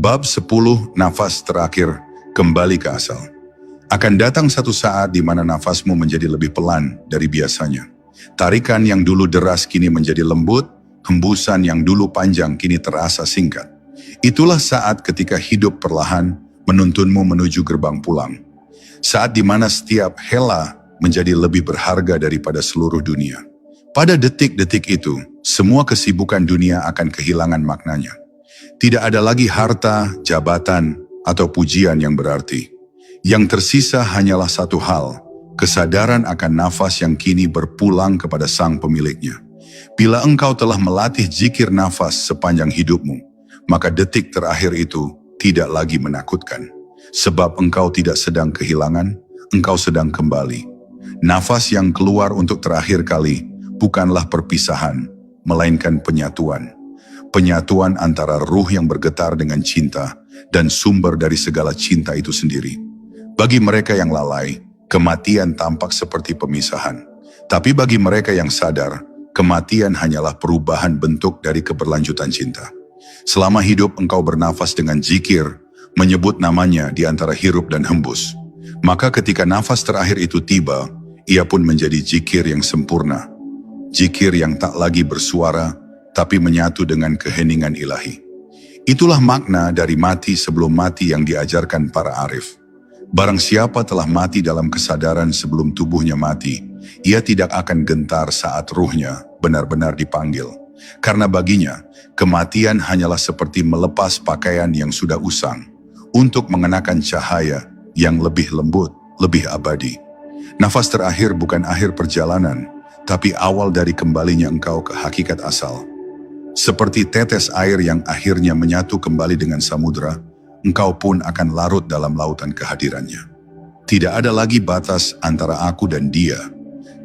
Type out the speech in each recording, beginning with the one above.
Bab 10, nafas terakhir, kembali ke asal. Akan datang satu saat di mana nafasmu menjadi lebih pelan dari biasanya. Tarikan yang dulu deras kini menjadi lembut, hembusan yang dulu panjang kini terasa singkat. Itulah saat ketika hidup perlahan menuntunmu menuju gerbang pulang. Saat di mana setiap hela menjadi lebih berharga daripada seluruh dunia. Pada detik-detik itu, semua kesibukan dunia akan kehilangan maknanya. Tidak ada lagi harta, jabatan, atau pujian yang berarti. Yang tersisa hanyalah satu hal, kesadaran akan nafas yang kini berpulang kepada sang pemiliknya. Bila engkau telah melatih zikir nafas sepanjang hidupmu, maka detik terakhir itu tidak lagi menakutkan. Sebab engkau tidak sedang kehilangan, engkau sedang kembali. Nafas yang keluar untuk terakhir kali bukanlah perpisahan, melainkan penyatuan. Penyatuan antara ruh yang bergetar dengan cinta dan sumber dari segala cinta itu sendiri. Bagi mereka yang lalai, kematian tampak seperti pemisahan. Tapi bagi mereka yang sadar, kematian hanyalah perubahan bentuk dari keberlanjutan cinta. Selama hidup engkau bernafas dengan zikir, menyebut namanya di antara hirup dan hembus. Maka ketika nafas terakhir itu tiba, ia pun menjadi zikir yang sempurna. Zikir yang tak lagi bersuara, tapi menyatu dengan keheningan ilahi. Itulah makna dari mati sebelum mati yang diajarkan para arif. Barang siapa telah mati dalam kesadaran sebelum tubuhnya mati, ia tidak akan gentar saat ruhnya benar-benar dipanggil. Karena baginya, kematian hanyalah seperti melepas pakaian yang sudah usang, untuk mengenakan cahaya yang lebih lembut, lebih abadi. Nafas terakhir bukan akhir perjalanan, tapi awal dari kembalinya engkau ke hakikat asal. Seperti tetes air yang akhirnya menyatu kembali dengan samudra, engkau pun akan larut dalam lautan kehadirannya. Tidak ada lagi batas antara aku dan dia,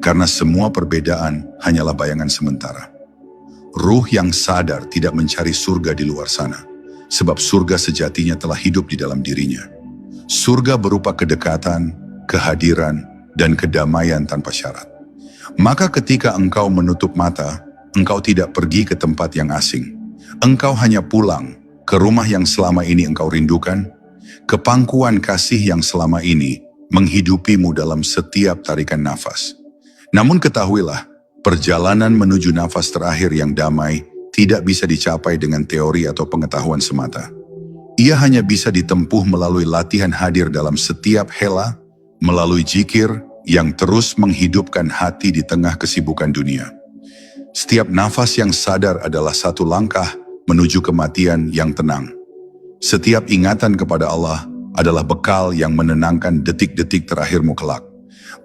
karena semua perbedaan hanyalah bayangan sementara. Ruh yang sadar tidak mencari surga di luar sana, sebab surga sejatinya telah hidup di dalam dirinya. Surga berupa kedekatan, kehadiran, dan kedamaian tanpa syarat. Maka ketika engkau menutup mata, engkau tidak pergi ke tempat yang asing. Engkau hanya pulang ke rumah yang selama ini engkau rindukan, ke pangkuan kasih yang selama ini menghidupimu dalam setiap tarikan nafas. Namun ketahuilah, perjalanan menuju nafas terakhir yang damai tidak bisa dicapai dengan teori atau pengetahuan semata. Ia hanya bisa ditempuh melalui latihan hadir dalam setiap hela, melalui zikir yang terus menghidupkan hati di tengah kesibukan dunia. Setiap nafas yang sadar adalah satu langkah menuju kematian yang tenang. Setiap ingatan kepada Allah adalah bekal yang menenangkan detik-detik terakhirmu kelak.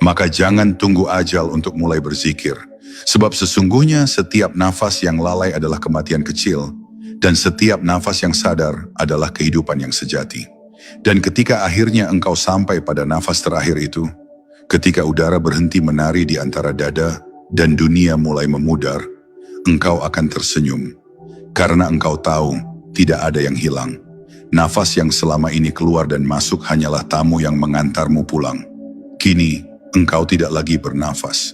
Maka jangan tunggu ajal untuk mulai berzikir. Sebab sesungguhnya setiap nafas yang lalai adalah kematian kecil, dan setiap nafas yang sadar adalah kehidupan yang sejati. Dan ketika akhirnya engkau sampai pada nafas terakhir itu, ketika udara berhenti menari di antara dada dan dunia mulai memudar, engkau akan tersenyum. Karena engkau tahu tidak ada yang hilang. Nafas yang selama ini keluar dan masuk hanyalah tamu yang mengantarmu pulang. Kini engkau tidak lagi bernafas.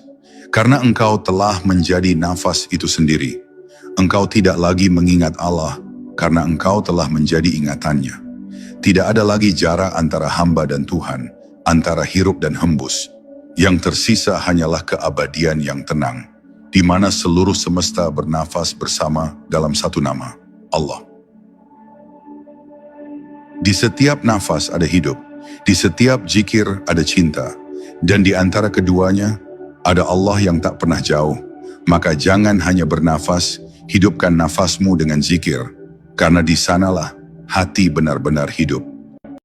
Karena engkau telah menjadi nafas itu sendiri. Engkau tidak lagi mengingat Allah karena engkau telah menjadi ingatannya. Tidak ada lagi jarak antara hamba dan Tuhan, antara hirup dan hembus. Yang tersisa hanyalah keabadian yang tenang, di mana seluruh semesta bernafas bersama dalam satu nama, Allah. Di setiap nafas ada hidup, di setiap zikir ada cinta, dan di antara keduanya ada Allah yang tak pernah jauh. Maka jangan hanya bernafas, hidupkan nafasmu dengan zikir, karena di sanalah hati benar-benar hidup.